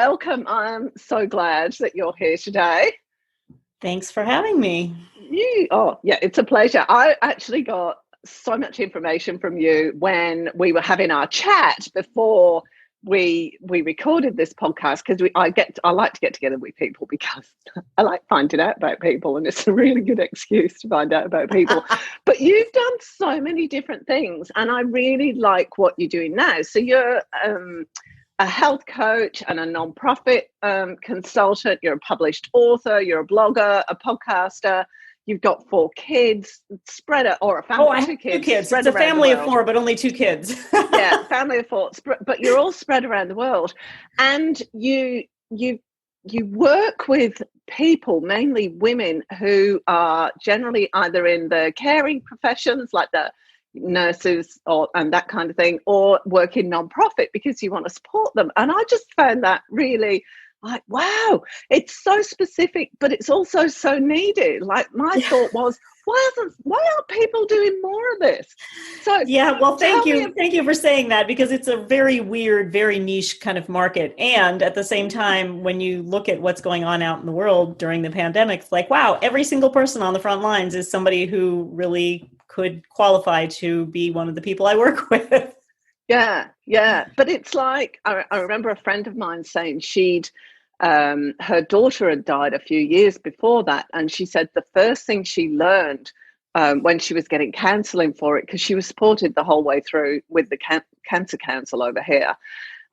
welcome. I'm so glad that you're here today. Thanks for having me. Yeah, it's a pleasure. I actually got so much information from you when we were having our chat before we recorded this podcast, because I like to get together with people because I like finding out about people, and it's a really good excuse to find out about people. But you've done so many different things, and I really like what you're doing now. So you're a health coach and a nonprofit consultant. You're a published author. You're a blogger, a podcaster. You've got 4 kids, or a family. I have 2 kids. It's a family of 4, but only 2 kids. Yeah, family of 4, but you're all spread around the world, and you work with people, mainly women, who are generally either in the caring professions, like the nurses and that kind of thing, or work in nonprofit because you want to support them. And I just found that really like, wow, it's so specific, but it's also so needed. Like my thought was, why aren't people doing more of this? So yeah, well, thank you. Thank you for saying that, because it's a very weird, very niche kind of market. And at the same time, when you look at what's going on out in the world during the pandemic, it's like, wow, every single person on the front lines is somebody who really could qualify to be one of the people I work with. Yeah. But it's like, I remember a friend of mine saying her daughter had died a few years before that, and she said the first thing she learned when she was getting counselling for it, because she was supported the whole way through with the Cancer Council over here,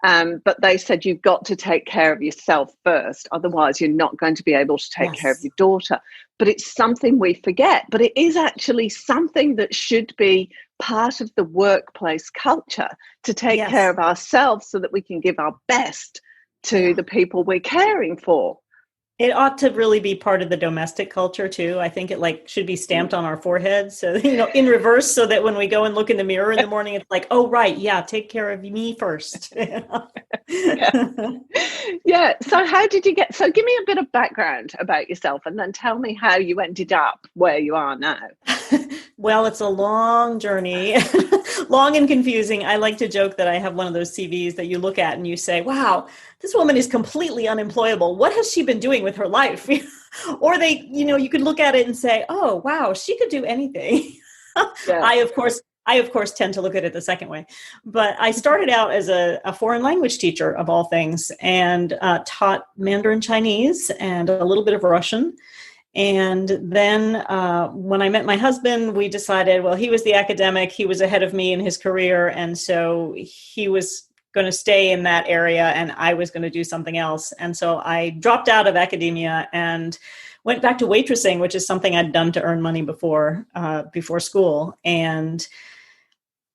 but they said you've got to take care of yourself first, otherwise you're not going to be able to take care of your daughter. But it's something we forget, but it is actually something that should be part of the workplace culture, to take care of ourselves so that we can give our best to the people we're caring for. It ought to really be part of the domestic culture too. I think it should be stamped on our forehead. So, in reverse, so that when we go and look in the mirror in the morning, it's like, oh, right. Yeah. Take care of me first. Yeah. So how did you so give me a bit of background about yourself, and then tell me how you ended up where you are now. Well, it's a long journey, long and confusing. I like to joke that I have one of those CVs that you look at and you say, wow, this woman is completely unemployable. What has she been doing with her life? Or you could look at it and say, oh, wow, she could do anything. Yeah. I, of course, tend to look at it the second way. But I started out as a foreign language teacher, of all things, and taught Mandarin Chinese and a little bit of Russian. And then when I met my husband, we decided, well, he was the academic, he was ahead of me in his career. And so he was going to stay in that area and I was going to do something else. And so I dropped out of academia and went back to waitressing, which is something I'd done to earn money before school, and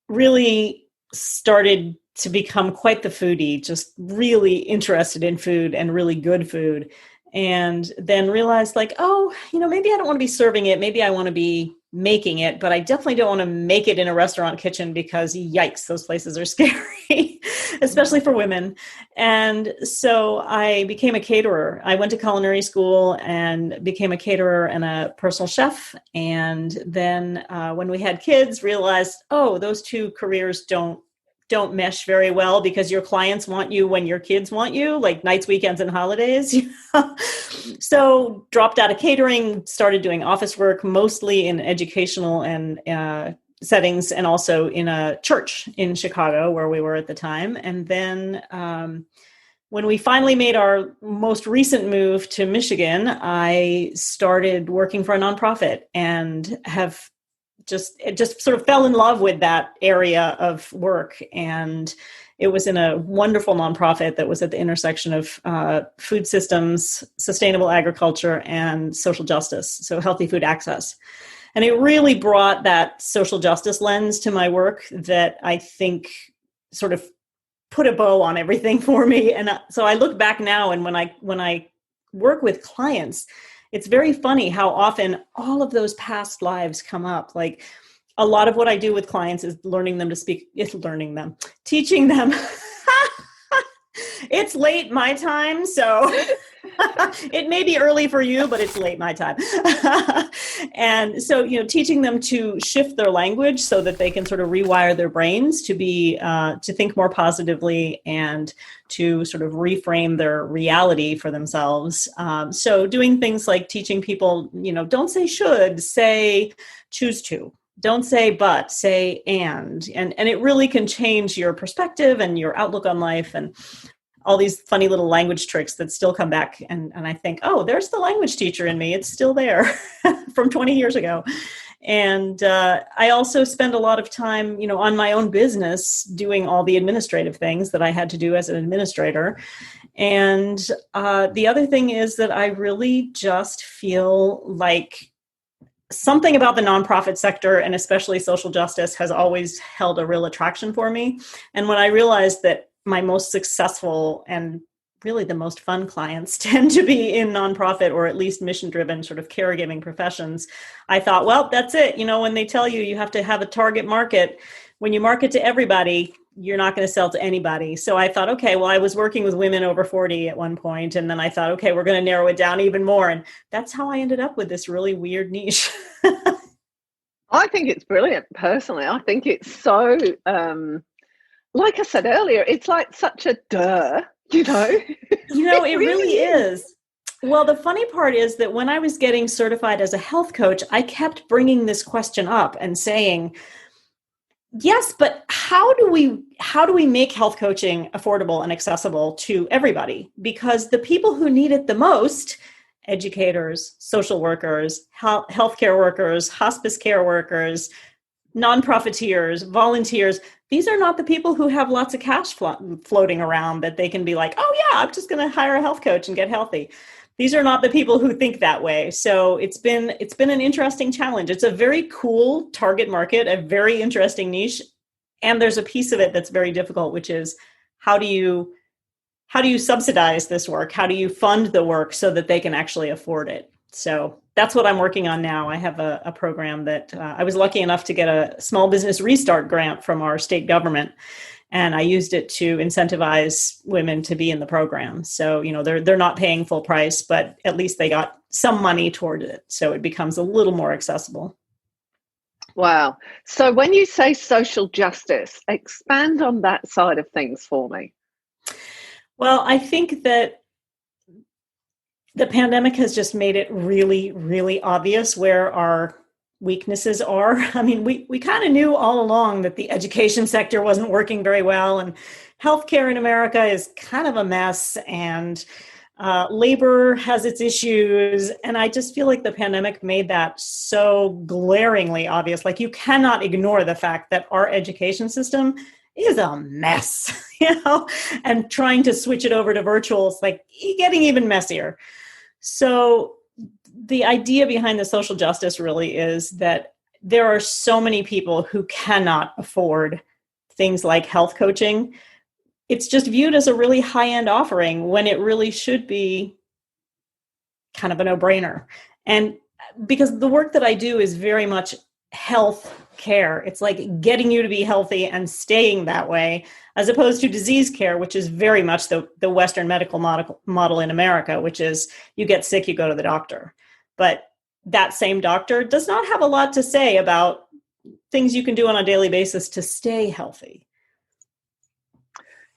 really started to become quite the foodie, just really interested in food and really good food. And then realized maybe I don't want to be serving it. Maybe I want to be making it, but I definitely don't want to make it in a restaurant kitchen, because yikes, those places are scary, especially for women. And so I became a caterer. I went to culinary school and became a caterer and a personal chef. And then when we had kids, realized, oh, those 2 careers don't mesh very well, because your clients want you when your kids want you, like nights, weekends, and holidays. So dropped out of catering, started doing office work, mostly in educational and settings, and also in a church in Chicago where we were at the time. And then when we finally made our most recent move to Michigan, I started working for a nonprofit and have just sort of fell in love with that area of work. And it was in a wonderful nonprofit that was at the intersection of food systems, sustainable agriculture, and social justice, so healthy food access. And it really brought that social justice lens to my work that I think sort of put a bow on everything for me. And so I look back now, and when I work with clients, it's very funny how often all of those past lives come up. Like a lot of what I do with clients is teaching them. It's late my time, so It may be early for you, but it's late my time. And so, teaching them to shift their language so that they can sort of rewire their brains to be, to think more positively and to sort of reframe their reality for themselves. So doing things like teaching people, don't say should, say choose to. Don't say but, say and it really can change your perspective and your outlook on life, and all these funny little language tricks that still come back. And I think, oh, there's the language teacher in me. It's still there from 20 years ago. And I also spend a lot of time, on my own business doing all the administrative things that I had to do as an administrator. And the other thing is that I really just feel like something about the nonprofit sector, and especially social justice, has always held a real attraction for me. And when I realized that my most successful and really the most fun clients tend to be in nonprofit or at least mission-driven sort of caregiving professions, I thought, well, that's it. When they tell you have to have a target market, when you market to everybody, you're not going to sell to anybody. So I thought, okay, well, I was working with women over 40 at one point, and then I thought, okay, we're going to narrow it down even more. And that's how I ended up with this really weird niche. I think it's brilliant, personally. I think it's so, like I said earlier, it's like such a duh, It really is. Well, the funny part is that when I was getting certified as a health coach, I kept bringing this question up and saying, yes, but how do we make health coaching affordable and accessible to everybody? Because the people who need it the most, educators, social workers, healthcare workers, hospice care workers, non-profiteers, volunteers, these are not the people who have lots of cash floating around that they can be like, oh yeah, I'm just going to hire a health coach and get healthy. These are not the people who think that way. So it's been an interesting challenge. It's a very cool target market, a very interesting niche. And there's a piece of it that's very difficult, which is how do you subsidize this work? How do you fund the work so that they can actually afford it? So that's what I'm working on now. I have a program that I was lucky enough to get a small business restart grant from our state government. And I used it to incentivize women to be in the program. So, they're not paying full price, but at least they got some money toward it. So it becomes a little more accessible. Wow. So when you say social justice, expand on that side of things for me. Well, I think that the pandemic has just made it really, really obvious where our weaknesses are. I mean, we kind of knew all along that the education sector wasn't working very well, and healthcare in America is kind of a mess, and labor has its issues. And I just feel like the pandemic made that so glaringly obvious. Like, you cannot ignore the fact that our education system is a mess, and trying to switch it over to virtual is like getting even messier. So the idea behind the social justice really is that there are so many people who cannot afford things like health coaching. It's just viewed as a really high-end offering when it really should be kind of a no-brainer. And because the work that I do is very much health care, it's like getting you to be healthy and staying that way, as opposed to disease care, which is very much the Western medical model in America, which is you get sick, you go to the doctor. But that same doctor does not have a lot to say about things you can do on a daily basis to stay healthy.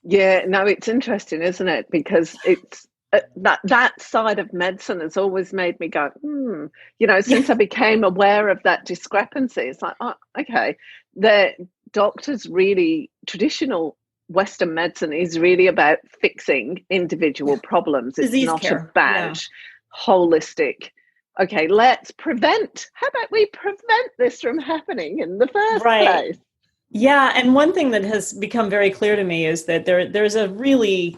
Yeah, no, it's interesting, isn't it? Because it's that side of medicine has always made me go, since I became aware of that discrepancy, it's like, oh, okay, the doctors really, traditional Western medicine is really about fixing individual problems. It's Disease not care. about holistic. Okay, let's prevent. How about we prevent this from happening in the first place? Yeah, and one thing that has become very clear to me is that there's a really,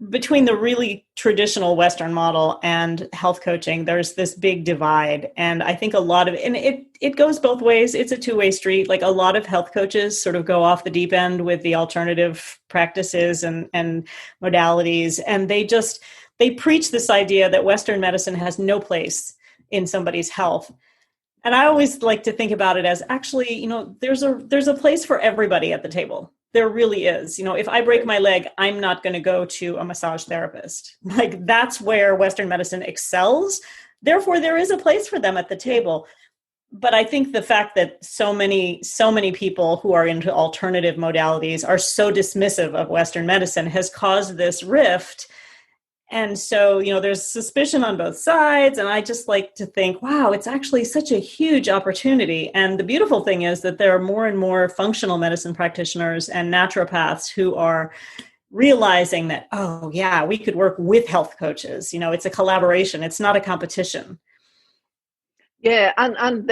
between the really traditional Western model and health coaching, there's this big divide. And I think a lot of, and it goes both ways. It's a two-way street. Like, a lot of health coaches sort of go off the deep end with the alternative practices and modalities. And they preach this idea that Western medicine has no place in somebody's health. And I always like to think about it as actually, there's a place for everybody at the table. There really is. If I break my leg, I'm not going to go to a massage therapist. Like, that's where Western medicine excels. Therefore, there is a place for them at the table. But I think the fact that so many people who are into alternative modalities are so dismissive of Western medicine has caused this rift. And so, there's suspicion on both sides. And I just like to think, wow, it's actually such a huge opportunity. And the beautiful thing is that there are more and more functional medicine practitioners and naturopaths who are realizing that, oh, yeah, we could work with health coaches. It's a collaboration. It's not a competition. Yeah, and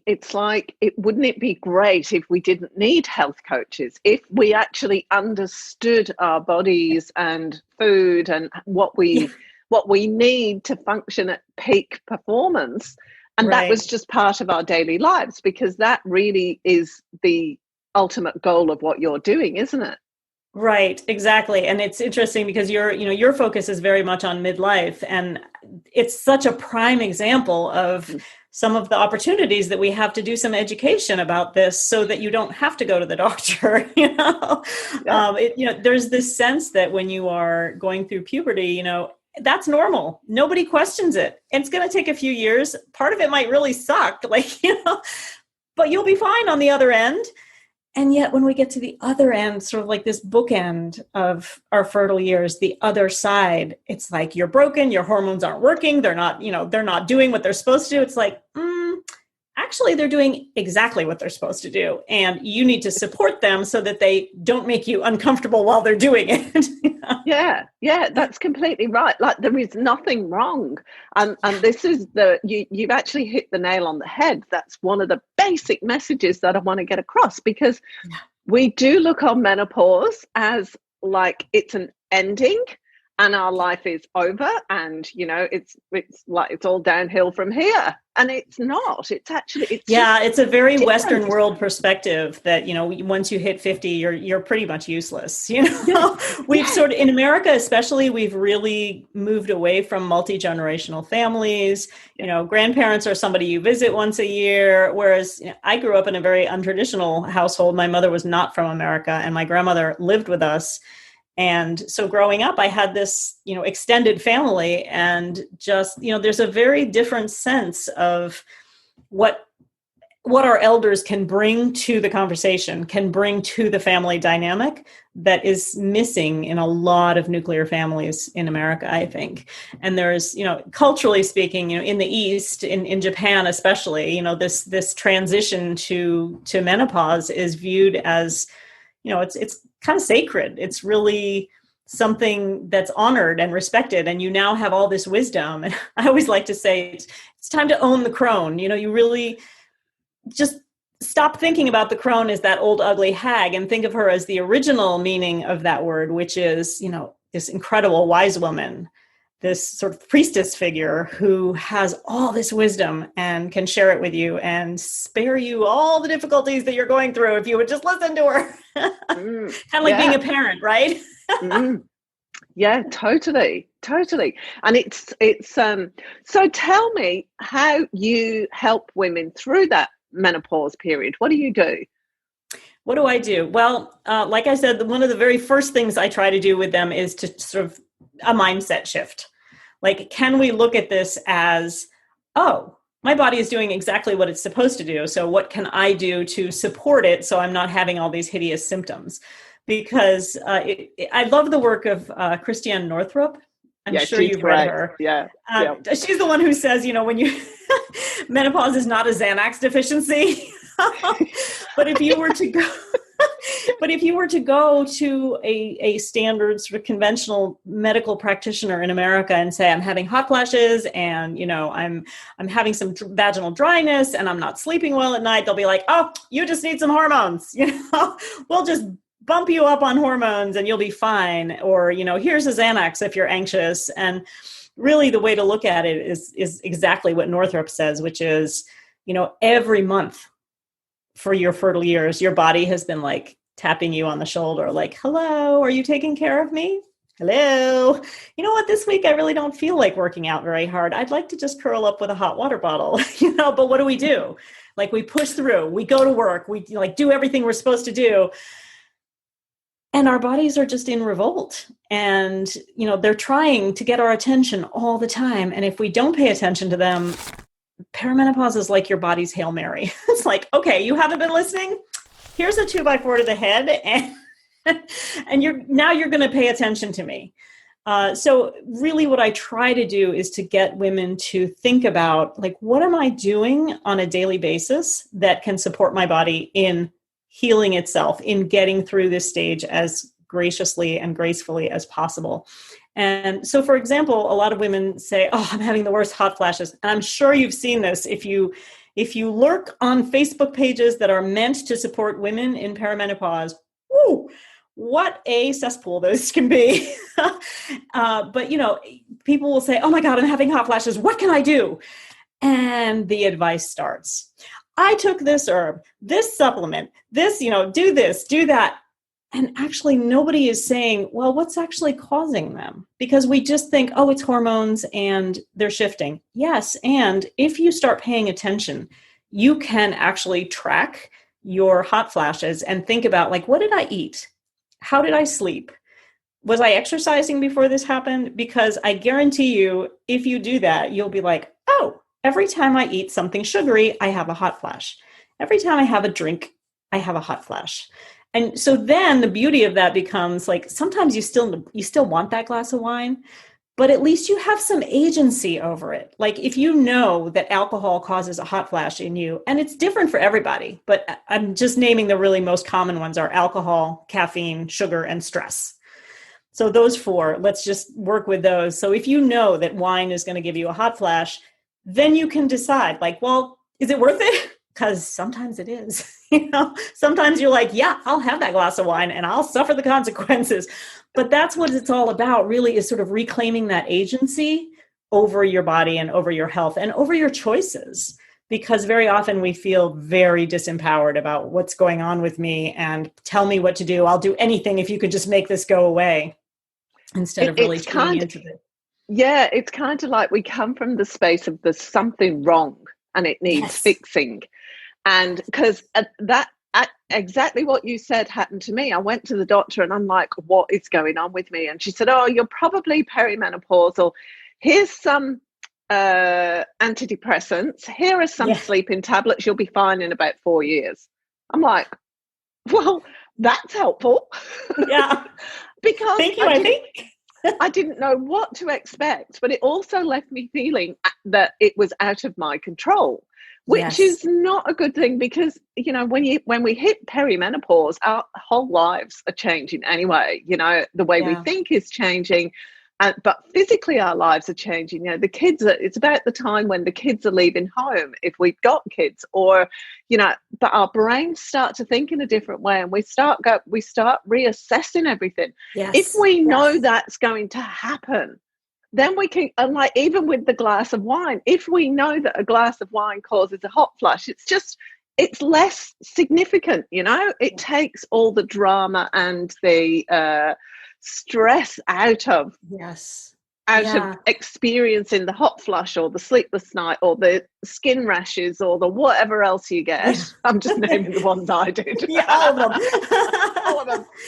it's like, wouldn't it be great if we didn't need health coaches, if we actually understood our bodies and food and what we need to function at peak performance, and that was just part of our daily lives, because that really is the ultimate goal of what you're doing, isn't it? Right, exactly. And it's interesting because your focus is very much on midlife, and it's such a prime example of some of the opportunities that we have to do some education about this so that you don't have to go to the doctor. There's this sense that when you are going through puberty, that's normal. Nobody questions it. And it's going to take a few years. Part of it might really suck, but you'll be fine on the other end. And yet when we get to the other end, sort of like this bookend of our fertile years, the other side, it's like you're broken, your hormones aren't working, they're not doing what they're supposed to do. It's like, actually, they're doing exactly what they're supposed to do. And you need to support them so that they don't make you uncomfortable while they're doing it. Yeah, that's completely right. Like, there is nothing wrong. And this is you've actually hit the nail on the head. That's one of the basic messages that I want to get across, because we do look on menopause as like it's an ending and our life is over, and it's like it's all downhill from here, and it's not. It's a very different. Western world perspective that once you hit 50, you're pretty much useless. We've sort of, in America especially, we've really moved away from multi-generational families. Grandparents are somebody you visit once a year, whereas I grew up in a very untraditional household. My mother was not from America, and my grandmother lived with us. And so growing up, I had this, extended family, and just, there's a very different sense of what our elders can bring to the conversation, can bring to the family dynamic that is missing in a lot of nuclear families in America, I think. And there's, culturally speaking, in the East, in Japan especially, this transition to menopause is viewed as, it's kind of sacred. It's really something that's honored and respected. And you now have all this wisdom. And I always like to say, it's time to own the crone. You really just stop thinking about the crone as that old ugly hag and think of her as the original meaning of that word, which is, this incredible wise woman, this sort of priestess figure who has all this wisdom and can share it with you and spare you all the difficulties that you're going through if you would just listen to her. Kind of like being a parent, right? Yeah, totally. And it's so tell me how you help women through that menopause period. What do you do? What do I do? Well, like I said, one of the very first things I try to do with them is to sort of a mindset shift. Like, can we look at this as, oh, my body is doing exactly what it's supposed to do. So what can I do to support it so I'm not having all these hideous symptoms? Because I love the work of Christiane Northrup. I'm sure you've read her. Yeah. She's the one who says, when you menopause is not a Xanax deficiency. But if you were to go to a standard sort of conventional medical practitioner in America and say, I'm having hot flashes and, I'm having some vaginal dryness and I'm not sleeping well at night, they'll be like, oh, you just need some hormones. We'll just bump you up on hormones and you'll be fine. Or, here's a Xanax if you're anxious. And really the way to look at it is exactly what Northrup says, which is, every month for your fertile years, your body has been like tapping you on the shoulder, like, hello, are you taking care of me? Hello. You know what? This week, I really don't feel like working out very hard. I'd like to just curl up with a hot water bottle, but what do? Like, we push through, we go to work, we do everything we're supposed to do. And our bodies are just in revolt. And, they're trying to get our attention all the time. And if we don't pay attention to them, perimenopause is like your body's Hail Mary. It's like, okay, you haven't been listening. Here's a 2x4 to the head. And you're going to pay attention to me. So really what I try to do is to get women to think about, like, what am I doing on a daily basis that can support my body in healing itself, in getting through this stage as graciously and gracefully as possible. And so, for example, a lot of women say, oh, I'm having the worst hot flashes. And I'm sure you've seen this. If you lurk on Facebook pages that are meant to support women in perimenopause, whoo, what a cesspool those can be. But, people will say, oh my God, I'm having hot flashes. What can I do? And the advice starts. I took this herb, this supplement, this, do this, do that. And actually nobody is saying, well, what's actually causing them? Because we just think, oh, it's hormones and they're shifting. Yes. And if you start paying attention, you can actually track your hot flashes and think about, like, what did I eat? How did I sleep? Was I exercising before this happened? Because I guarantee you, if you do that, you'll be like, oh, every time I eat something sugary, I have a hot flash. Every time I have a drink, I have a hot flash. And so then the beauty of that becomes, like, sometimes you still want that glass of wine, but at least you have some agency over it. Like, if you know that alcohol causes a hot flash in you, and it's different for everybody, but I'm just naming the really most common ones are alcohol, caffeine, sugar, and stress. So those four, let's just work with those. So if you know that wine is going to give you a hot flash, then you can decide, like, well, is it worth it? Because sometimes it is. Sometimes you're like, yeah, I'll have that glass of wine and I'll suffer the consequences. But that's what it's all about, really, is sort of reclaiming that agency over your body and over your health and over your choices. Because very often we feel very disempowered about what's going on with me, and tell me what to do. I'll do anything if you could just make this go away, instead of really tuning into it. Yeah, it's kind of like we come from the space of there's something wrong and it needs fixing. And because that exactly what you said happened to me. I went to the doctor and I'm like, what is going on with me? And she said, oh, you're probably perimenopausal. Here's some antidepressants. Here are some sleeping tablets. You'll be fine in about 4 years. I'm like, well, that's helpful. Yeah. Because thank you, I think. I didn't know what to expect, but it also left me feeling that it was out of my control, which is not a good thing, because, when we hit perimenopause, our whole lives are changing anyway. The way we think is changing, but physically our lives are changing. The kids it's about the time when the kids are leaving home, if we've got kids, or, but our brains start to think in a different way, and we start reassessing everything. If we know that's going to happen, then we can, and like, even with the glass of wine, if we know that a glass of wine causes a hot flash, it's less significant. It takes all the drama and the stress out of experiencing the hot flush or the sleepless night or the skin rashes or the whatever else you get. I'm just naming the ones I did. All of them.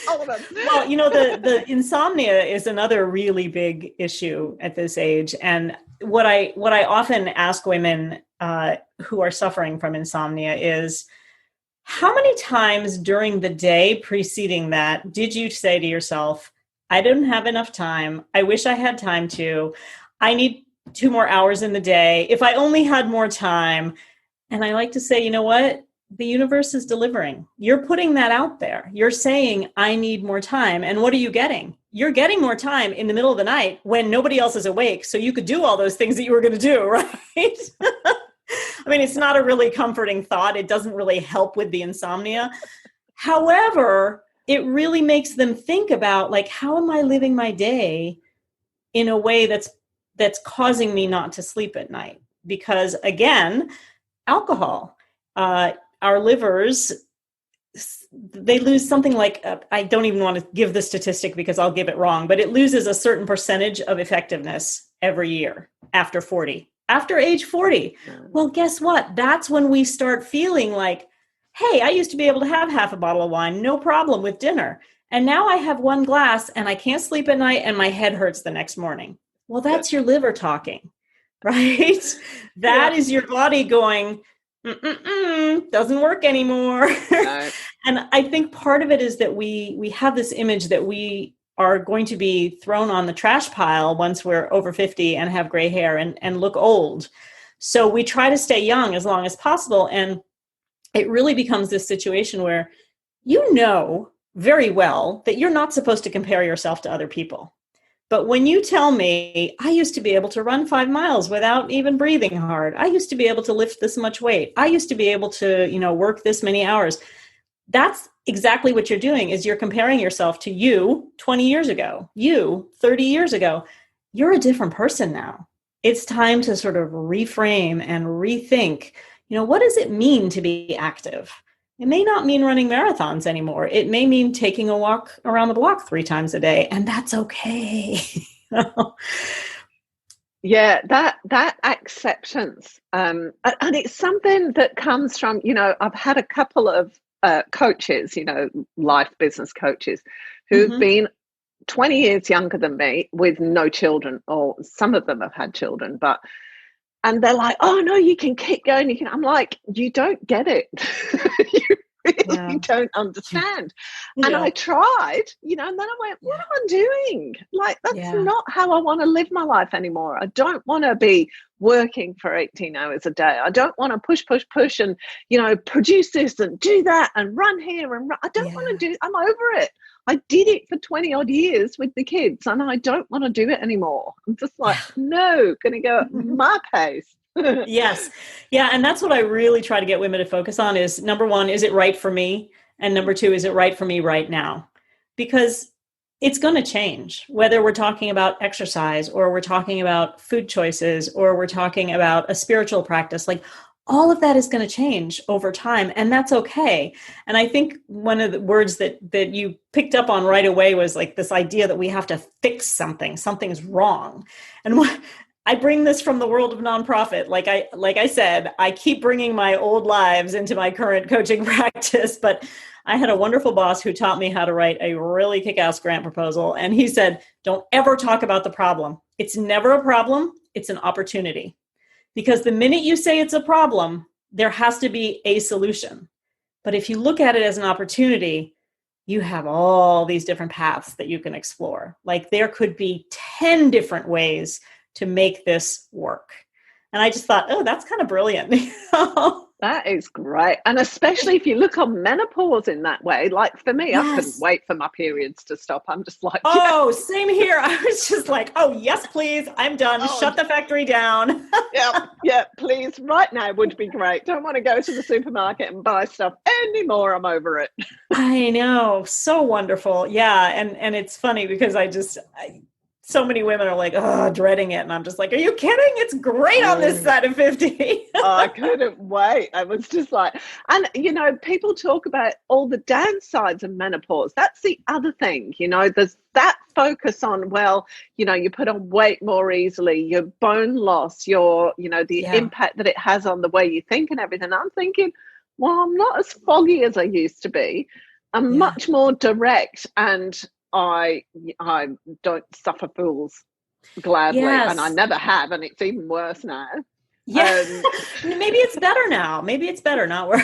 all of them. Well, the insomnia is another really big issue at this age. And what I often ask women who are suffering from insomnia is, how many times during the day preceding that did you say to yourself, I didn't have enough time. I wish I had time to. I need 2 more hours in the day. If I only had more time. And I like to say, you know what? The universe is delivering. You're putting that out there. You're saying, I need more time. And what are you getting? You're getting more time in the middle of the night when nobody else is awake. So you could do all those things that you were going to do, right? I mean, it's not a really comforting thought. It doesn't really help with the insomnia. However, it really makes them think about, like, how am I living my day in a way that's causing me not to sleep at night? Because, again, alcohol, our livers, they lose something like, I don't even want to give the statistic because I'll give it wrong, but it loses a certain percentage of effectiveness every year after age 40. Well, guess what? That's when we start feeling like, hey, I used to be able to have half a bottle of wine, no problem with dinner. And now I have one glass and I can't sleep at night and my head hurts the next morning. Well, that's your liver talking, right? That is your body going, doesn't work anymore. No. And I think part of it is that we have this image that we are going to be thrown on the trash pile once we're over 50 and have gray hair and look old. So we try to stay young as long as possible. And it really becomes this situation where you know very well that you're not supposed to compare yourself to other people. But when you tell me, I used to be able to run 5 miles without even breathing hard. I used to be able to lift this much weight. I used to be able to, work this many hours. That's exactly what you're doing, is you're comparing yourself to you 20 years ago, you 30 years ago. You're a different person now. It's time to sort of reframe and rethink, what does it mean to be active? It may not mean running marathons anymore. It may mean taking a walk around the block 3 times a day, and that's okay. Yeah, that acceptance, and it's something that comes from, I've had a couple of coaches, life business coaches, who've been 20 years younger than me with no children, or some of them have had children, and they're like, oh no, you can keep going. I'm like, you don't get it. You really don't understand. Yeah. And I tried, and then I went, what am I doing? Like, that's not how I want to live my life anymore. I don't want to be working for 18 hours a day. I don't want to push and, produce this and do that and run here and run. I don't want to I'm over it. I did it for 20 odd years with the kids and I don't want to do it anymore. I'm just like, no, going to go at my pace. Yes. Yeah. And that's what I really try to get women to focus on is, number one, is it right for me? And number two, is it right for me right now? Because it's going to change, whether we're talking about exercise or we're talking about food choices or we're talking about a spiritual practice. Like, all of that is going to change over time, and that's okay. And I think one of the words that you picked up on right away was like this idea that we have to fix something. Something's wrong. And I bring this from the world of nonprofit. Like I said, I keep bringing my old lives into my current coaching practice, but I had a wonderful boss who taught me how to write a really kick-ass grant proposal. And he said, don't ever talk about the problem. It's never a problem. It's an opportunity. Because the minute you say it's a problem, there has to be a solution. But if you look at it as an opportunity, you have all these different paths that you can explore. Like, there could be 10 different ways to make this work. And I just thought, oh, that's kind of brilliant. That is great. And especially if you look on menopause in that way, like for me, I couldn't wait for my periods to stop. I'm just like, same here. I was just like, oh, yes, please. I'm done. Shut the factory down. Yeah, please. Right now would be great. Don't want to go to the supermarket and buy stuff anymore. I'm over it. I know. So wonderful. Yeah. And it's funny because so many women are like, dreading it. And I'm just like, are you kidding? It's great on this side of 50. I couldn't wait. I was just like, and, people talk about all the downsides of menopause. That's the other thing, there's that focus on, you put on weight more easily, your bone loss, the impact that it has on the way you think and everything. I'm thinking, well, I'm not as foggy as I used to be. I'm much more direct, and I don't suffer fools gladly, and I never have, and it's even worse now. Yeah, maybe it's better now. Maybe it's better, not worse.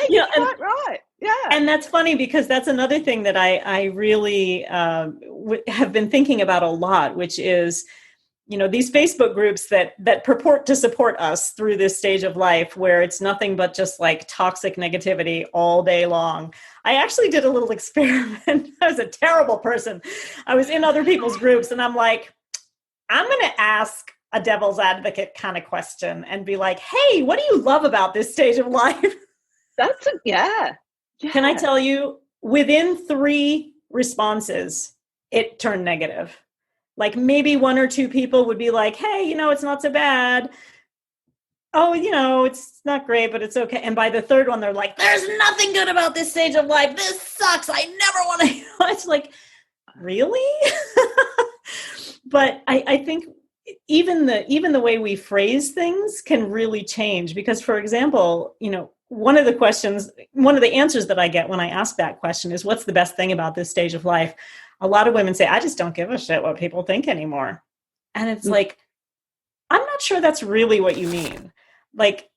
You're quite right. Yeah, and that's funny because that's another thing that I really have been thinking about a lot, which is, these Facebook groups that purport to support us through this stage of life where it's nothing but just like toxic negativity all day long. I actually did a little experiment. I was a terrible person. I was in other people's groups and I'm like, I'm going to ask a devil's advocate kind of question and be like, hey, what do you love about this stage of life? Yeah. Can I tell you, within 3 responses, it turned negative. Like maybe 1 or 2 people would be like, hey, it's not so bad. Oh, it's not great, but it's okay. And by the 3rd one, they're like, there's nothing good about this stage of life. This sucks. I never want to. It's like, really? But I think even the way we phrase things can really change because, for example, one of the answers that I get when I ask that question is, what's the best thing about this stage of life? A lot of women say, I just don't give a shit what people think anymore. And it's like, I'm not sure that's really what you mean. Like,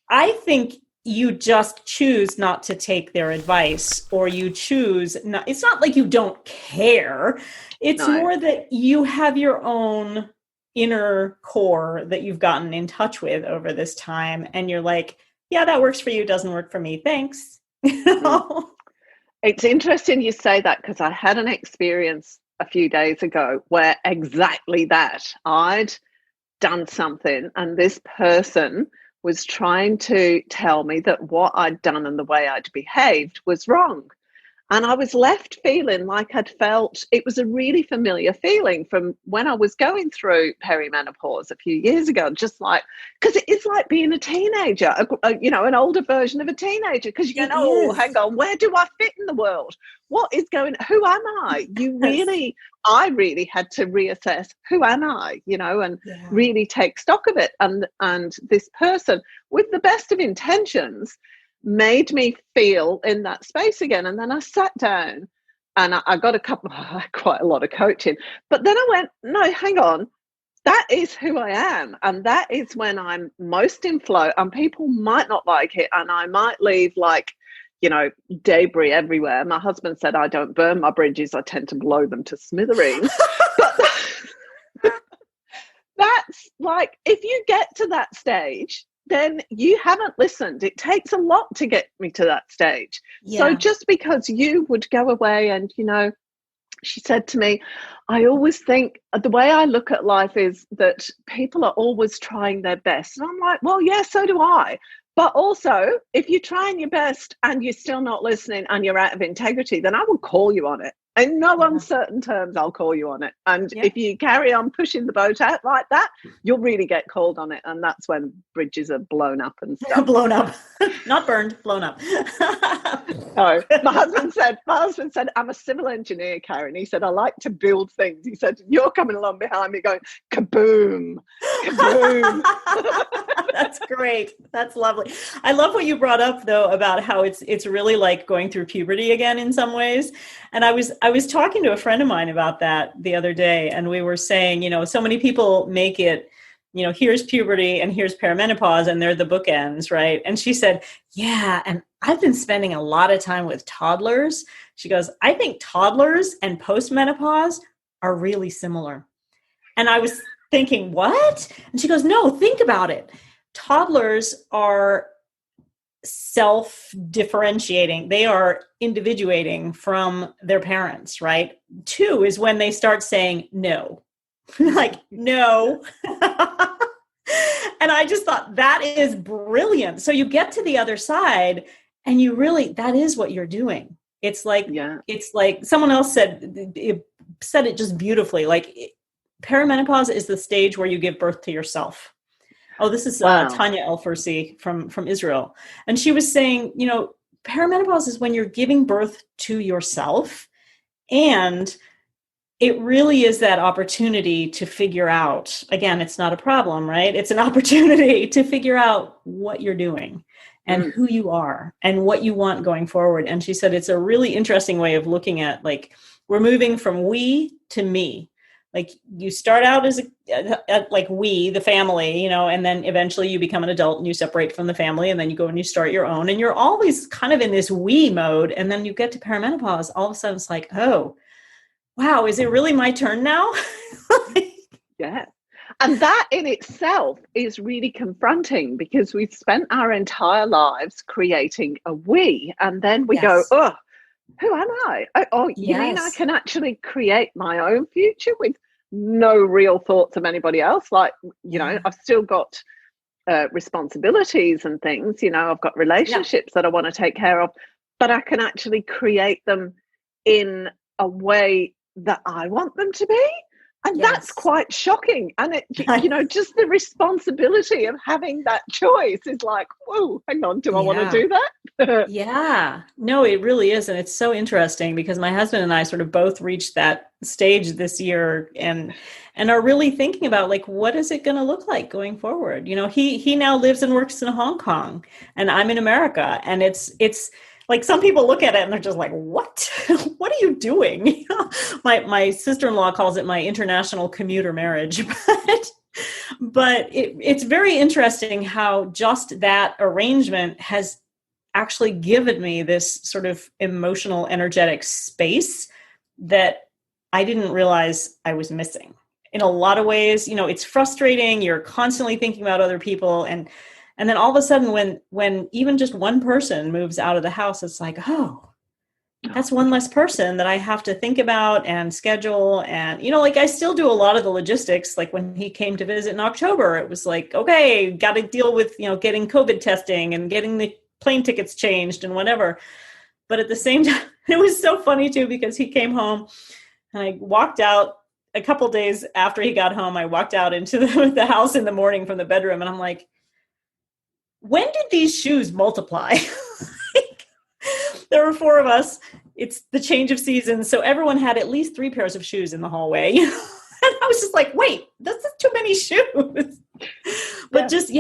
I think you just choose not to take their advice, or you choose not, it's not like you don't care. It's more that you have your own inner core that you've gotten in touch with over this time. And you're like, yeah, that works for you. Doesn't work for me. Thanks. It's interesting you say that, because I had an experience a few days ago where exactly that. I'd done something and this person was trying to tell me that what I'd done and the way I'd behaved was wrong. And I was left feeling like I'd felt, it was a really familiar feeling from when I was going through perimenopause a few years ago, just like, because it is like being a teenager, an older version of a teenager, because you're going, oh, hang on, where do I fit in the world? What is going, who am I? I really had to reassess, who am I, and really take stock of it. And this person, with the best of intentions, made me feel in that space again. And then I sat down and I got quite a lot of coaching. But then I went, no, hang on. That is who I am. And that is when I'm most in flow. And people might not like it. And I might leave debris everywhere. My husband said I don't burn my bridges. I tend to blow them to smithereens. But that's like, if you get to that stage, then you haven't listened. It takes a lot to get me to that stage. So just because you would go away and, she said to me, I always think the way I look at life is that people are always trying their best. And I'm like, well, yeah, so do I. But also, if you're trying your best and you're still not listening and you're out of integrity, then I will call you on it. In no uncertain terms, I'll call you on it. And if you carry on pushing the boat out like that, you'll really get called on it. And that's when bridges are blown up and stuff. Blown up. Not burned, blown up. No, my husband said, I'm a civil engineer, Karen. He said, I like to build things. He said, you're coming along behind me going, kaboom, kaboom. That's great. That's lovely. I love what you brought up, though, about how it's really like going through puberty again in some ways. And I was talking to a friend of mine about that the other day, and we were saying, so many people make it, here's puberty and here's perimenopause, and they're the bookends, right? And she said, yeah, and I've been spending a lot of time with toddlers. She goes, I think toddlers and postmenopause are really similar. And I was thinking, what? And she goes, no, think about it. Toddlers are self-differentiating. They are individuating from their parents, right? 2 is when they start saying no. Like, no. And I just thought that is brilliant. So you get to the other side and that is what you're doing. It's like someone else said it just beautifully. Like, perimenopause is the stage where you give birth to yourself. Oh, this is Tanya El-Farsi from Israel. And she was saying, perimenopause is when you're giving birth to yourself. And it really is that opportunity to figure out, again, it's not a problem, right? It's an opportunity to figure out what you're doing and who you are and what you want going forward. And she said, it's a really interesting way of looking at, like, we're moving from we to me. Like, you start out as like we, the family, and then eventually you become an adult and you separate from the family, and then you go and you start your own, and you're always kind of in this we mode. And then you get to perimenopause, all of a sudden it's like, oh, wow, is it really my turn now? Yeah. And that in itself is really confronting, because we've spent our entire lives creating a we, and then we go, oh, who am I? You mean I can actually create my own future with no real thoughts of anybody else? Like, I've still got responsibilities and things, I've got relationships that I want to take care of, but I can actually create them in a way that I want them to be. And that's Yes. quite shocking. And just the responsibility of having that choice is like, whoa, hang on, do I want to Yeah. do that? Yeah. No, it really is. And it's so interesting because my husband and I sort of both reached that stage this year and are really thinking about like, what is it going to look like going forward? He now lives and works in Hong Kong and I'm in America. And it's like some people look at it and they're just like, what? What are you doing? My sister-in-law calls it my international commuter marriage. But it's very interesting how just that arrangement has actually given me this sort of emotional, energetic space that I didn't realize I was missing. In a lot of ways, it's frustrating. You're constantly thinking about other people. And then all of a sudden, when even just one person moves out of the house, it's like, oh, that's one less person that I have to think about and schedule. And, like I still do a lot of the logistics. Like when he came to visit in October, it was like, okay, got to deal with, getting COVID testing and getting the plane tickets changed and whatever. But at the same time, it was so funny too, because he came home and I walked out a couple days after he got home. I walked out into the house in the morning from the bedroom and I'm like, when did these shoes multiply? There were 4 of us. It's the change of seasons. So everyone had at least 3 pairs of shoes in the hallway. And I was just like, wait, that's too many shoes. But just,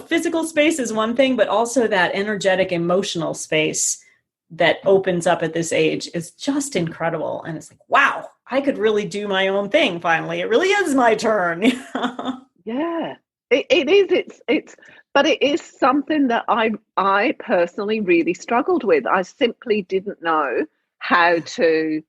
physical space is one thing, but also that energetic, emotional space that opens up at this age is just incredible. And it's like, wow, I could really do my own thing finally. It really is my turn. Yeah, it is. But it is something that I personally really struggled with. I simply didn't know how to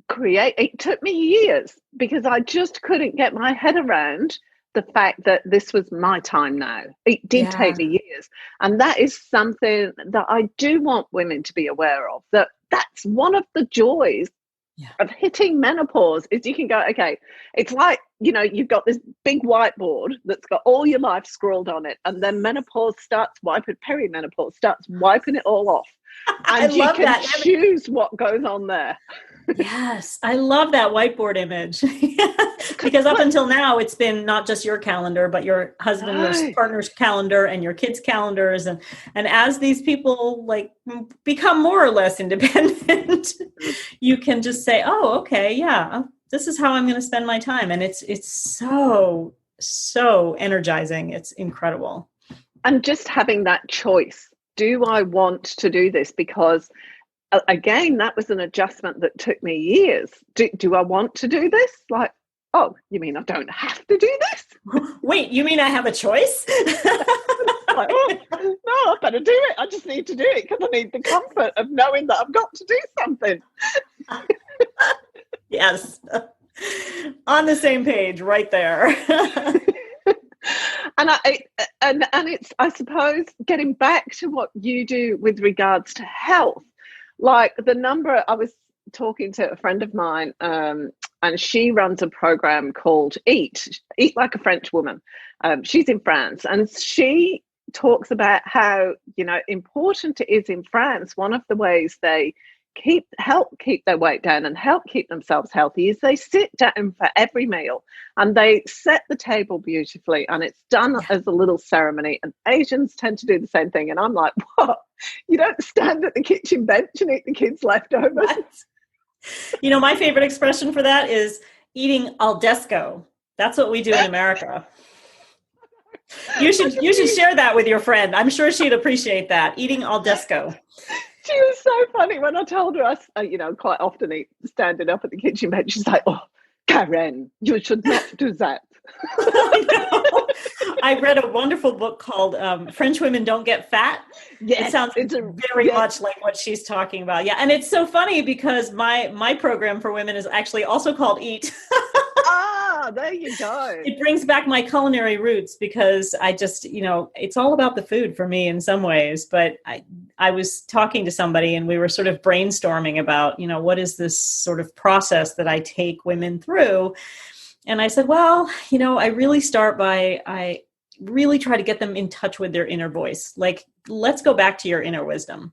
create. It took me years because I just couldn't get my head around the fact that this was my time now. It did take me years. And that is something that I do want women to be aware of, that's one of the joys of hitting menopause is you can go, okay, it's like, you've got this big whiteboard that's got all your life scrawled on it. And then menopause starts wiping, perimenopause starts wiping it all off. And you can choose what goes on there. Yes, I love that whiteboard image. Because up until now, it's been not just your calendar, but your husband or partner's calendar and your kids' calendars. And as these people like become more or less independent, you can just say, oh, okay, yeah, this is how I'm going to spend my time. And it's so, so energizing. It's incredible. And just having that choice. Do I want to do this? Because again, that was an adjustment that took me years. Do I want to do this? Like, oh, you mean I don't have to do this? Wait, you mean I have a choice? Like, oh, no, I better do it. I just need to do it because I need the comfort of knowing that I've got to do something. Yes. On the same page, right there. And it's, I suppose, getting back to what you do with regards to health. Like I was talking to a friend of mine, and she runs a program called Eat Like a French Woman. She's in France, and she talks about how important it is in France. One of the ways they help keep their weight down and help keep themselves healthy is they sit down for every meal and they set the table beautifully, and it's done as a little ceremony. And Asians tend to do the same thing. And I'm like, what? You don't stand at the kitchen bench and eat the kids' leftovers? What? My favorite expression for that is eating al desco. That's what we do in America. You should share that with your friend. I'm sure she'd appreciate that. Eating al desco. She was so funny when I told her quite often eat standing up at the kitchen bench. She's like, oh, Karen, you should not do that. I read a wonderful book called French Women Don't Get Fat. Yes, it sounds very much like what she's talking about. Yeah. And it's so funny because my program for women is actually also called Eat. There you go. It brings back my culinary roots because I just, it's all about the food for me in some ways. But I was talking to somebody and we were sort of brainstorming about, what is this sort of process that I take women through? And I said, well, I really start by, I really try to get them in touch with their inner voice. Like, let's go back to your inner wisdom.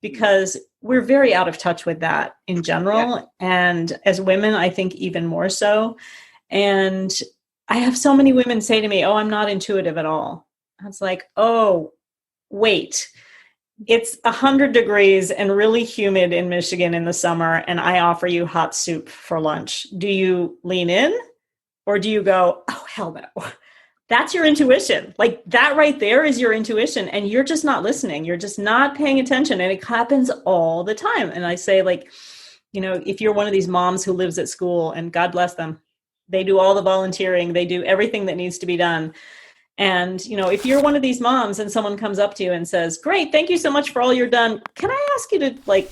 because we're very out of touch with that in general. Yeah. And as women, I think even more so. And I have so many women say to me, oh, I'm not intuitive at all. I was like, oh, wait, it's 100 degrees and really humid in Michigan in the summer, and I offer you hot soup for lunch. Do you lean in, or do you go, oh, hell no? That's your intuition. Like, that right there is your intuition, and you're just not listening. You're just not paying attention, and it happens all the time. And I say, like, you know, if you're one of these moms who lives at school, and God bless them, they do all the volunteering, they do everything that needs to be done. And, you know, if you're one of these moms and someone comes up to you and says, great, thank you so much for all you're done, can I ask you to, like,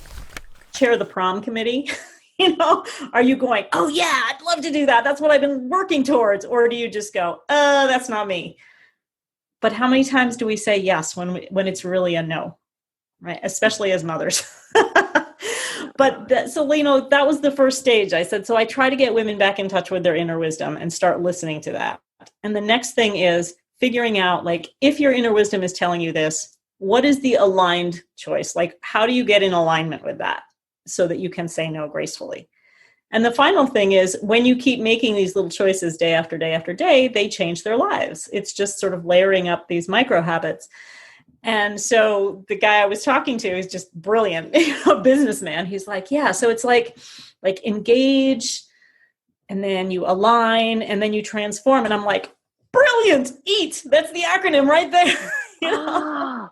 chair the prom committee? You know, are you going, oh yeah, I'd love to do that, that's what I've been working towards? Or do you just go, that's not me? But how many times do we say yes when it's really a no, right? Especially as mothers. But so, you know, that was the first stage. I said, so I try to get women back in touch with their inner wisdom and start listening to that. And the next thing is figuring out, like, if your inner wisdom is telling you this, what is the aligned choice? Like, how do you get in alignment with that so that you can say no gracefully? And the final thing is, when you keep making these little choices day after day after day, they change their lives. It's just sort of layering up these micro habits. And so the guy I was talking to is just brilliant, a businessman. He's like, yeah, so it's like engage, and then you align, and then you transform. And I'm like, brilliant, EAT. That's the acronym right there. You know?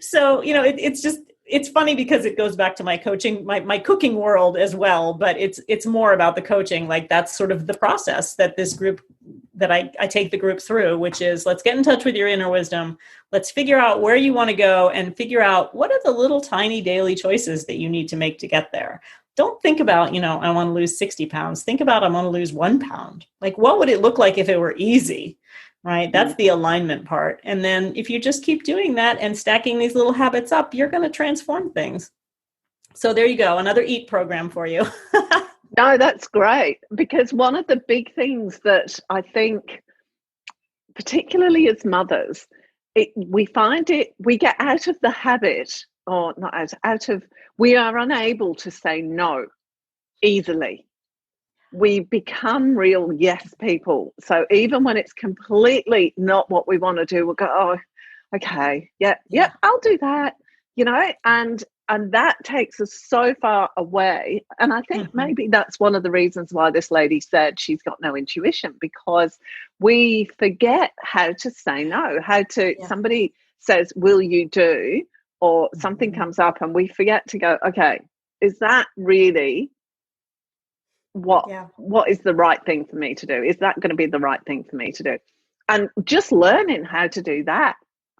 So, you know, it's funny because it goes back to my coaching, my cooking world as well, but it's more about the coaching. Like, that's sort of the process that this group, that I take the group through, which is, let's get in touch with your inner wisdom. Let's figure out where you want to go, and figure out what are the little tiny daily choices that you need to make to get there. Don't think about, you know, I want to lose 60 pounds. Think about, I want to lose 1 pound. Like, what would it look like if it were easy, right? That's the alignment part. And then if you just keep doing that and stacking these little habits up, you're going to transform things. So there you go. Another EAT program for you. No, that's great. Because one of the big things that I think, particularly as mothers, we get out of the habit, or not out of, we are unable to say no easily. We become real yes people. So even when it's completely not what we want to do, we'll go, oh, okay, yeah, I'll do that, you know, and that takes us so far away. And I think maybe that's one of the reasons why this lady said she's got no intuition, because we forget how to say no, somebody says, will you do, or something comes up, and we forget to go, okay, is that really what is the right thing for me to do? Is that going to be the right thing for me to do? And just learning how to do that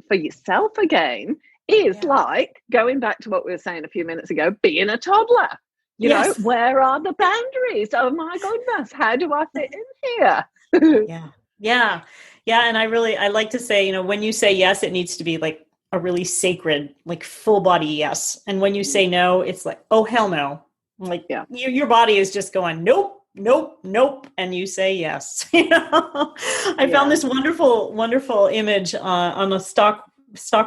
for yourself again is like going back to what we were saying a few minutes ago, being a toddler. You know, where are the boundaries? Oh my goodness, how do I fit in here? Yeah. And I like to say, you know, when you say yes, it needs to be like a really sacred, like full body yes. And when you say no, it's like, oh, hell no. Like, your body is just going, nope. And you say yes. You know, I found this wonderful image on a stock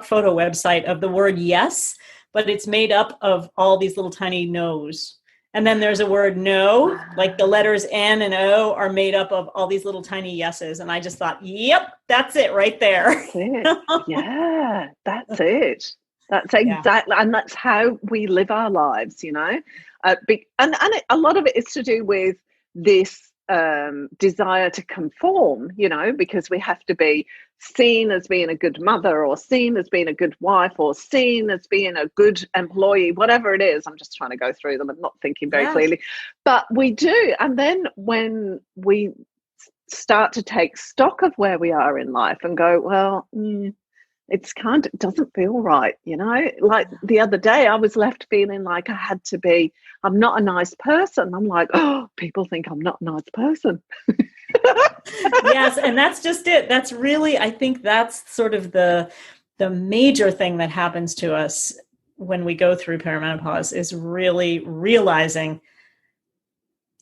photo website of the word yes, but it's made up of all these little tiny no's. And then there's a word no, like the letters N and O are made up of all these little tiny yeses. And I just thought, yep, that's it right there. That's it. Yeah, that's it. That's exactly, and that's how we live our lives, you know. A lot of it is to do with this desire to conform, you know, because we have to be seen as being a good mother, or seen as being a good wife, or seen as being a good employee, whatever it is. I'm just trying to go through them and not thinking very clearly. But we do. And then when we start to take stock of where we are in life and go, well, it doesn't feel right, you know. Like the other day, I was left feeling like I'm not a nice person. I'm like, oh, people think I'm not a nice person. Yes, and that's just it. That's really, I think that's sort of the major thing that happens to us when we go through perimenopause, is really realizing,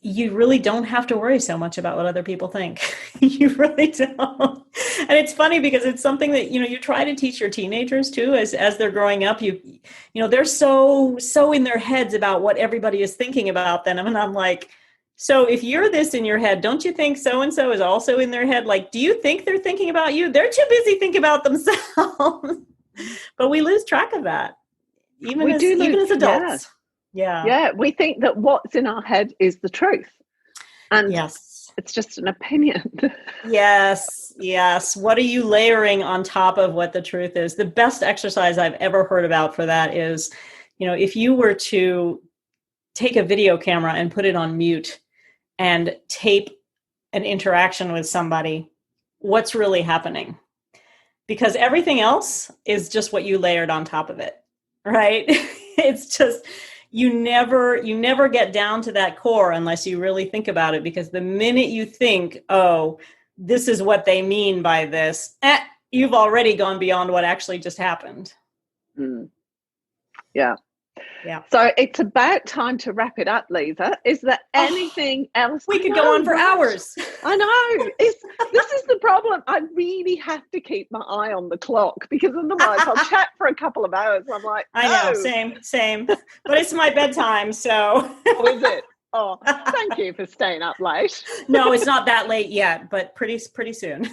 you really don't have to worry so much about what other people think. You really don't. And it's funny because it's something that, you try to teach your teenagers too, as they're growing up. They're so in their heads about what everybody is thinking about them. And I'm like, so if you're this in your head, don't you think so-and-so is also in their head? Like, do you think they're thinking about you? They're too busy thinking about themselves. But we lose track of that, even as adults. Yeah. We think that what's in our head is the truth. And yes, it's just an opinion. Yes. What are you layering on top of what the truth is? The best exercise I've ever heard about for that is, if you were to take a video camera and put it on mute and tape an interaction with somebody, what's really happening? Because everything else is just what you layered on top of it, right? It's just, you never get down to that core unless you really think about it, because the minute you think, oh, this is what they mean by this, you've already gone beyond what actually just happened. Yeah. So it's about time to wrap it up, Liza. Is there anything else? We could go on for hours. I know. This is the problem. I really have to keep my eye on the clock, because otherwise I'll chat for a couple of hours. I'm like, I know, same. But it's my bedtime, so. Oh, is it? Oh, thank you for staying up late. No, it's not that late yet, but pretty soon.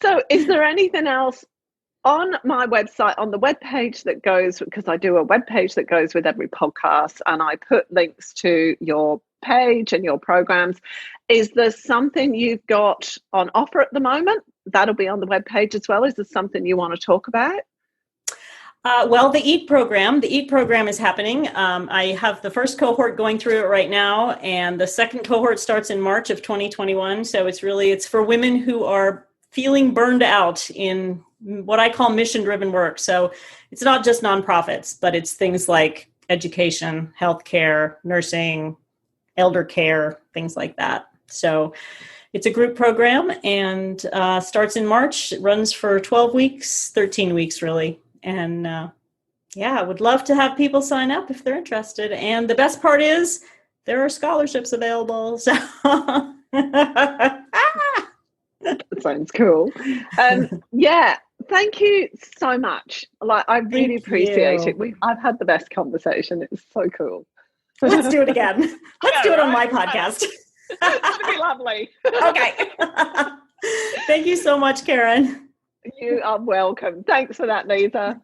So is there anything else on my website, on the webpage that goes, because I do a webpage that goes with every podcast, and I put links to your page and your programs. Is there something you've got on offer at the moment? That'll be on the webpage as well. Is there something you want to talk about? Well, the EAT program is happening. I have the first cohort going through it right now, and the second cohort starts in March of 2021. So it's for women who are feeling burned out in what I call mission-driven work. So it's not just nonprofits, but it's things like education, healthcare, nursing, elder care, things like that. So it's a group program, and starts in March. It runs for 12 weeks, 13 weeks really. And I would love to have people sign up if they're interested. And the best part is there are scholarships available. So that sounds cool. Thank you so much. I really appreciate it. I've had the best conversation. It's so cool. Let's do it again. Let's do it on my podcast. It's going to be lovely. Okay. Thank you so much, Karen. You are welcome. Thanks for that, Liza.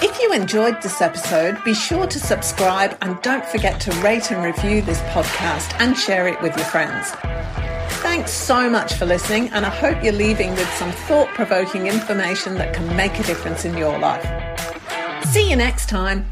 If you enjoyed this episode, be sure to subscribe, and don't forget to rate and review this podcast and share it with your friends. Thanks so much for listening, and I hope you're leaving with some thought-provoking information that can make a difference in your life. See you next time.